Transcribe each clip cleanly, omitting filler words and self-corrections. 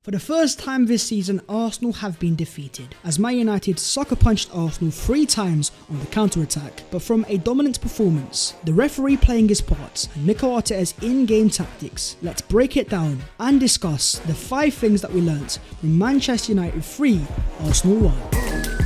For the first time this season, Arsenal have been defeated, as Man United sucker punched Arsenal 3 times on the counter-attack, but from a dominant performance, the referee playing his part, and Mikel Arteta's in-game tactics. Let's break it down and discuss the 5 things that we learnt from Manchester United 3, Arsenal 1.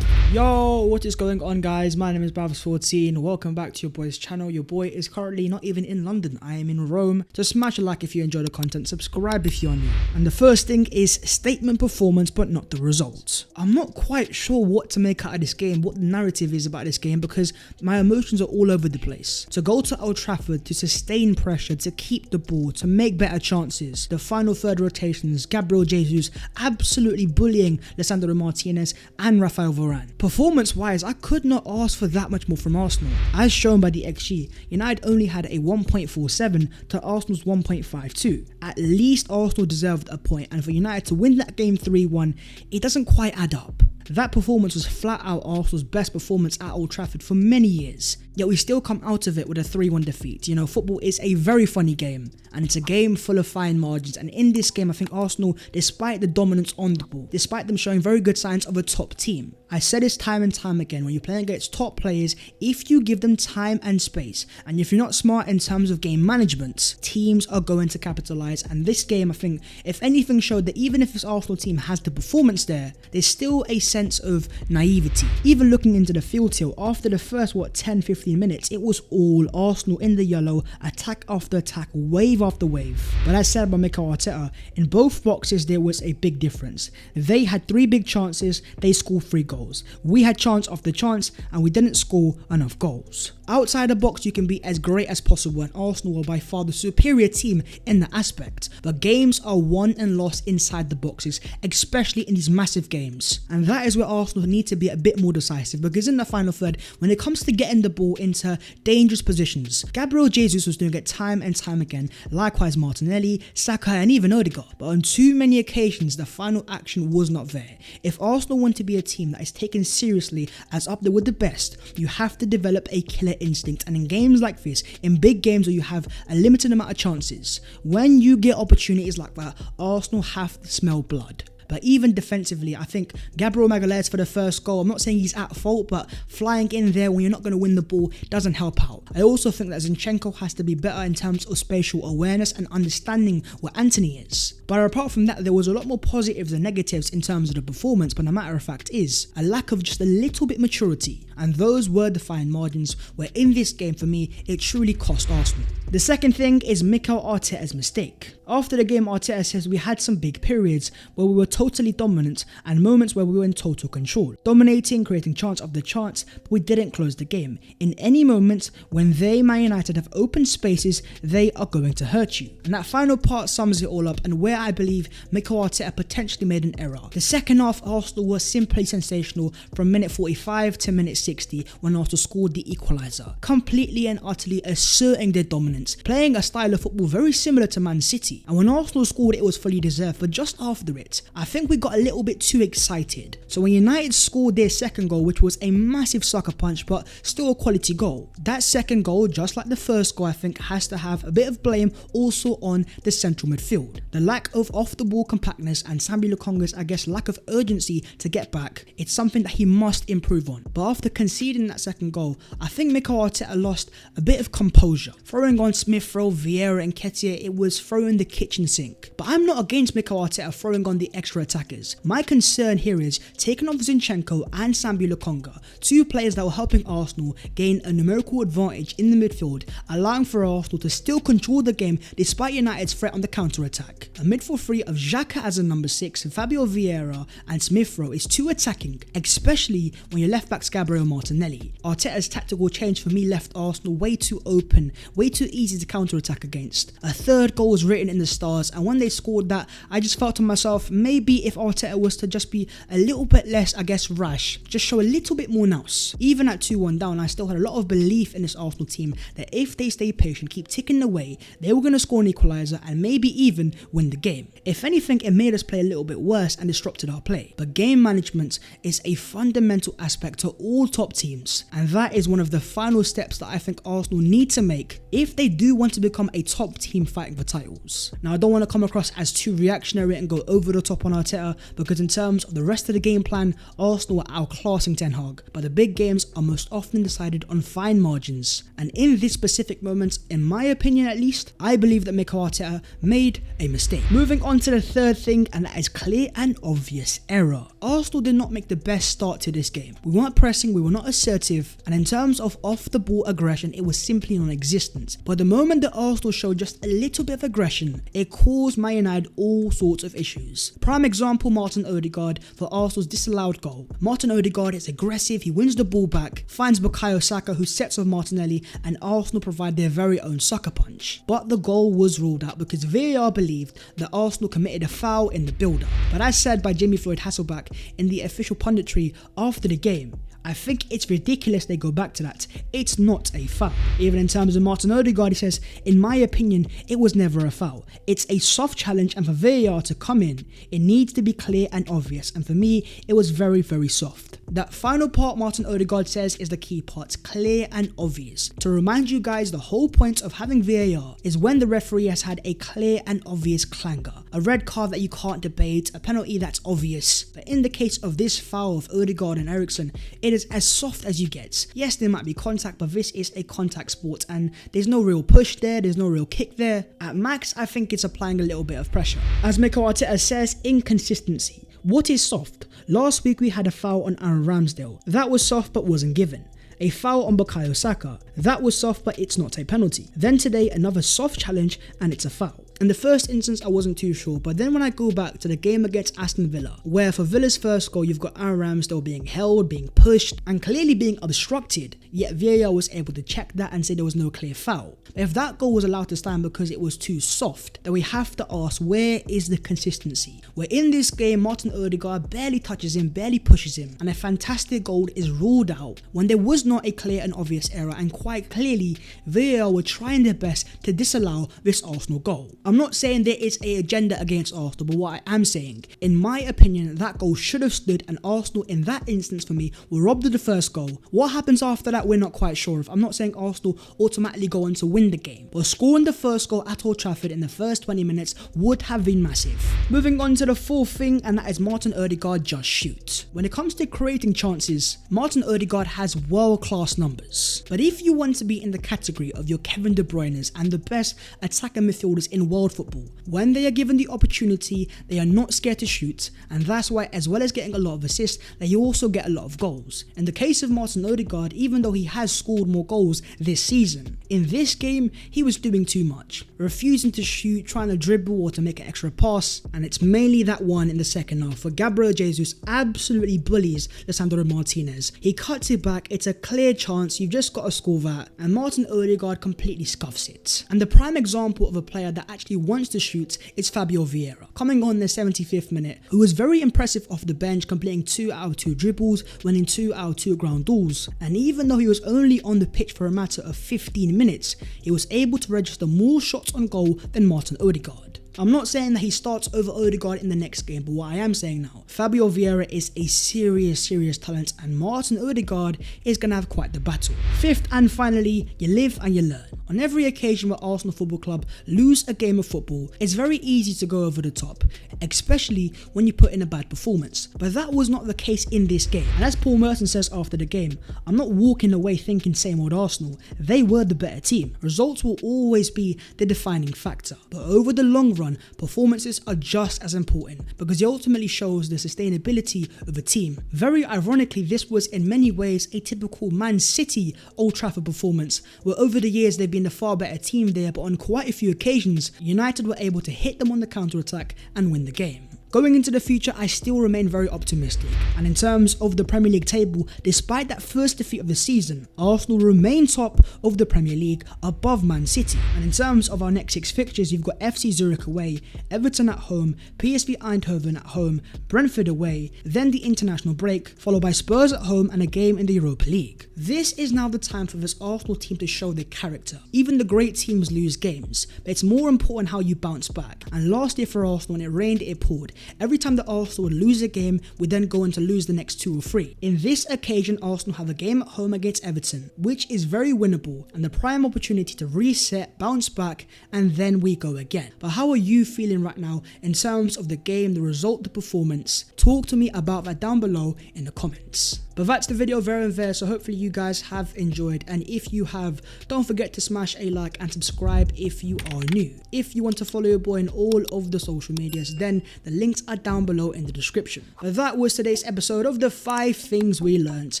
Yo, what is going on, guys? My name is Babs14. Welcome back to your boy's channel. Your boy is currently not even in London. I am in Rome. Just smash a like if you enjoy the content. Subscribe if you are new. And the first thing is statement performance, but not the results. I'm not quite sure what to make out of this game, what the narrative is about this game, because my emotions are all over the place. To go to Old Trafford, to sustain pressure, to keep the ball, to make better chances. The final third rotations, Gabriel Jesus absolutely bullying Lisandro Martinez and Rafael Varane. Performance-wise, I could not ask for that much more from Arsenal. As shown by the XG, United only had a 1.47 to Arsenal's 1.52. At least Arsenal deserved a point, and for United to win that game 3-1, it doesn't quite add up. That performance was flat out Arsenal's best performance at Old Trafford for many years, yet we still come out of it with a 3-1 defeat. You know, football is a very funny game, and it's a game full of fine margins, and in this game I think Arsenal, despite the dominance on the ball, despite them showing very good signs of a top team, I said this time and time again, when you're playing against top players, if you give them time and space, and if you're not smart in terms of game management, teams are going to capitalise. And this game, I think, if anything, showed that even if this Arsenal team has the performance there, there's still a sense of naivety. Even looking into the field till after the first 10-15 minutes, it was all Arsenal in the yellow, attack after attack, wave after wave. But as said by Mikel Arteta, in both boxes there was a big difference. They had 3 big chances, they scored 3 goals. We had chance after chance and we didn't score enough goals. Outside the box you can be as great as possible, and Arsenal are by far the superior team in that aspect, but games are won and lost inside the boxes, especially in these massive games, and that is where Arsenal need to be a bit more decisive, because in the final third, when it comes to getting the ball into dangerous positions, Gabriel Jesus was doing it time and time again, likewise Martinelli, Saka and even Odegaard, but on too many occasions the final action was not there. If Arsenal want to be a team that is taken seriously as up there with the best, you have to develop a killer instinct, and in games like this, in big games where you have a limited amount of chances, when you get opportunities like that, Arsenal have to smell blood. But even defensively, I think Gabriel Magalhaes for the first goal, I'm not saying he's at fault, but flying in there when you're not going to win the ball doesn't help out. I also think that Zinchenko has to be better in terms of spatial awareness and understanding where Antony is. But apart from that, there was a lot more positives than negatives in terms of the performance, but the matter of fact is a lack of just a little bit maturity, and those were the fine margins where in this game for me it truly cost Arsenal. The second thing is Mikel Arteta's mistake. After the game, Arteta says we had some big periods where we were totally dominant and moments where we were in total control, dominating, creating chance after chance, but we didn't close the game. In any moment when they, Man United, have open spaces, they are going to hurt you. And that final part sums it all up, and where I believe Mikel Arteta potentially made an error. The second half, Arsenal was simply sensational from minute 45 to minute 60 when Arsenal scored the equaliser, completely and utterly asserting their dominance, playing a style of football very similar to Man City. And when Arsenal scored, it was fully deserved, but just after it, I think we got a little bit too excited. So when United scored their second goal, which was a massive sucker punch, but still a quality goal, that second goal, just like the first goal, I think has to have a bit of blame also on the central midfield. The lack of off-the-ball compactness and Sambi Lokonga's, I guess, lack of urgency to get back, it's something that he must improve on. But after conceding that second goal, I think Mikel Arteta lost a bit of composure. Throwing on Smith Rowe, Vieira and Nketiah, it was throwing the kitchen sink. But I'm not against Mikel Arteta throwing on the extra attackers. My concern here is taking off Zinchenko and Sambi Lokonga, 2 players that were helping Arsenal gain a numerical advantage in the midfield, allowing for Arsenal to still control the game despite United's threat on the counter-attack. A midfield 3 of Xhaka as a number 6, Fabio Vieira and Smith Rowe is too attacking, especially when your left back's Gabriel Martinelli. Arteta's tactical change for me left Arsenal way too open, way too easy to counter-attack against. A third goal was written in in the stars, and when they scored that, I just felt to myself, maybe if Arteta was to just be a little bit less, I guess, rash, just show a little bit more nous. Even at 2-1 down, I still had a lot of belief in this Arsenal team that if they stay patient, keep ticking away, they were going to score an equaliser and maybe even win the game. If anything, it made us play a little bit worse and disrupted our play. But game management is a fundamental aspect to all top teams, and that is one of the final steps that I think Arsenal need to make if they do want to become a top team fighting for titles. Now, I don't want to come across as too reactionary and go over the top on Arteta, because in terms of the rest of the game plan, Arsenal are outclassing Ten Hag, but the big games are most often decided on fine margins. And in this specific moment, in my opinion at least, I believe that Mikel Arteta made a mistake. Moving on to the third thing, and that is clear and obvious error. Arsenal did not make the best start to this game. We weren't pressing, we were not assertive, and in terms of off the ball aggression, it was simply non-existent. But the moment that Arsenal showed just a little bit of aggression, it caused Man United all sorts of issues. Prime example, Martin Odegaard for Arsenal's disallowed goal. Martin Odegaard is aggressive, he wins the ball back, finds Bukayo Saka who sets off Martinelli, and Arsenal provide their very own sucker punch. But the goal was ruled out because VAR believed that Arsenal committed a foul in the build-up. But as said by Jimmy Floyd Hasselback in the official punditry after the game, I think it's ridiculous they go back to that. It's not a foul. Even in terms of Martin Odegaard, he says, in my opinion, it was never a foul. It's a soft challenge, and for VAR to come in, it needs to be clear and obvious, and for me, it was very, very soft. That final part Martin Odegaard says is the key part, clear and obvious. To remind you guys, the whole point of having VAR is when the referee has had a clear and obvious clanger, a red card that you can't debate, a penalty that's obvious. But in the case of this foul of Odegaard and Eriksen, it is as soft as you get. Yes, there might be contact, but this is a contact sport and there's no real push there, there's no real kick there. At max, I think it's applying a little bit of pressure. As Mikel Arteta says, inconsistency. What is soft? Last week we had a foul on Aaron Ramsdale. That was soft but wasn't given. A foul on Bukayo Saka. That was soft but it's not a penalty. Then today another soft challenge and it's a foul. In the first instance, I wasn't too sure, but then when I go back to the game against Aston Villa, where for Villa's first goal, you've got Aaron Ramsdale being held, being pushed, and clearly being obstructed, yet VAR was able to check that and say there was no clear foul. If that goal was allowed to stand because it was too soft, then we have to ask, where is the consistency? Where in this game, Martin Odegaard barely touches him, barely pushes him, and a fantastic goal is ruled out when there was not a clear and obvious error, and quite clearly, VAR were trying their best to disallow this Arsenal goal. I'm not saying there is an agenda against Arsenal, but what I am saying, in my opinion, that goal should have stood, and Arsenal in that instance for me were robbed of the first goal. What happens after that, we're not quite sure of. I'm not saying Arsenal automatically go on to win the game, but scoring the first goal at Old Trafford in the first 20 minutes would have been massive. Moving on to the fourth thing, and that is Martin Odegaard just shoot. When it comes to creating chances, Martin Odegaard has world-class numbers. But if you want to be in the category of your Kevin De Bruyne's and the best attacking midfielders in world football, when they are given the opportunity, they are not scared to shoot, and that's why, as well as getting a lot of assists, they also get a lot of goals. In the case of Martin Odegaard, even though he has scored more goals this season, in this game, he was doing too much, refusing to shoot, trying to dribble or to make an extra pass, and it's mainly that one in the second half, where Gabriel Jesus absolutely bullies Lisandro Martinez. He cuts it back, it's a clear chance, you've just got to score that, and Martin Odegaard completely scuffs it. And the prime example of a player that actually wants to shoot is Fabio Vieira, coming on the 75th minute, who was very impressive off the bench, completing 2 out of 2 dribbles, winning 2 out of 2 ground duels, and even though he was only on the pitch for a matter of 15 minutes, he was able to register more shots on goal than Martin Odegaard. I'm not saying that he starts over Odegaard in the next game, but what I am saying now, Fabio Vieira is a serious talent, and Martin Odegaard is going to have quite the battle. Fifth and finally, you live and you learn. On every occasion where Arsenal Football Club lose a game of football, it's very easy to go over the top, especially when you put in a bad performance. But that was not the case in this game. And as Paul Merson says after the game, I'm not walking away thinking same old Arsenal. They were the better team. Results will always be the defining factor. But over the long run, performances are just as important because it ultimately shows the sustainability of a team. Very ironically, this was in many ways a typical Man City Old Trafford performance, where over the years they've been the far better team there, but on quite a few occasions, United were able to hit them on the counter-attack and win the game. Going into the future, I still remain very optimistic, and in terms of the Premier League table, despite that first defeat of the season, Arsenal remain top of the Premier League above Man City. And in terms of our next 6 fixtures, you've got FC Zurich away, Everton at home, PSV Eindhoven at home, Brentford away, then the international break, followed by Spurs at home and a game in the Europa League. This is now the time for this Arsenal team to show their character. Even the great teams lose games, but it's more important how you bounce back. And last year for Arsenal, when it rained, it poured. Every time that Arsenal would lose a game, we'd then go on to lose the next 2 or 3. In this occasion, Arsenal have a game at home against Everton, which is very winnable and the prime opportunity to reset, bounce back, and then we go again. But how are you feeling right now in terms of the game, the result, the performance? Talk to me about that down below in the comments. But that's the video there and there, so hopefully you guys have enjoyed, and if you have, don't forget to smash a like and subscribe if you are new. If you want to follow your boy in all of the social medias, then the links are down below in the description. But that was today's episode of the 5 things we learnt.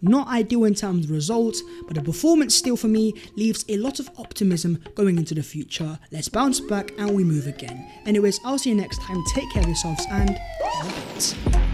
Not ideal in terms of results, but the performance still for me leaves a lot of optimism going into the future. Let's bounce back and we move again. Anyways, I'll see you next time. Take care of yourselves and love it.